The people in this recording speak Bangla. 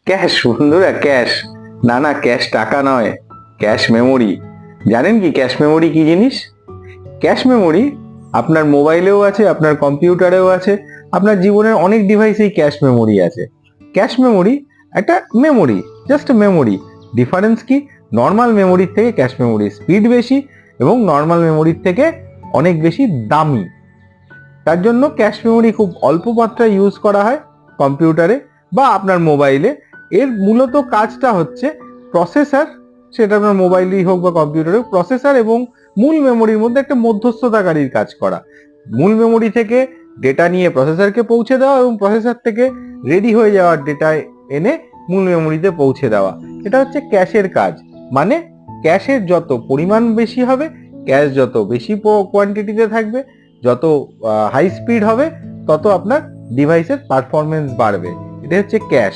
ক্যাশ বন্ধুরা, ক্যাশ। না না, ক্যাশ টাকা নয়, ক্যাশ মেমোরি। জানেন কি ক্যাশ মেমোরি কি জিনিস? ক্যাশ মেমোরি আপনার মোবাইলেও আছে, আপনার কম্পিউটারেও আছে, আপনার জীবনের অনেক ডিভাইসেই ক্যাশ মেমোরি আছে। ক্যাশ মেমোরি একটা মেমোরি, জাস্ট মেমোরি। ডিফারেন্স কি? নর্মাল মেমোরির থেকে ক্যাশ মেমোরির স্পিড বেশি এবং নর্মাল মেমোরির থেকে অনেক বেশি দামি। তার জন্য ক্যাশ মেমোরি খুব অল্প মাত্রায় ইউজ করা হয় কম্পিউটারে বা আপনার মোবাইলে। এর মূলত কাজটা হচ্ছে প্রসেসর, সেটা আপনার মোবাইলেই হোক বা কম্পিউটারে, প্রসেসর এবং মূল মেমোরির মধ্যে একটা মধ্যস্থতাকারীর কাজ করা। মূল মেমোরি থেকে ডেটা নিয়ে প্রসেসরকে পৌঁছে দেওয়া এবং প্রসেসর থেকে রেডি হয়ে যাওয়ার ডেটা এনে মূল মেমোরিতে পৌঁছে দেওয়া। এটা হচ্ছে ক্যাশের কাজ। মানে ক্যাশের যত পরিমাণ বেশি হবে, ক্যাশ যত বেশি কোয়ান্টিটিতে থাকবে, যত হাই স্পিড হবে, তত আপনার ডিভাইসের পারফরমেন্স বাড়বে। এটা হচ্ছে ক্যাশ।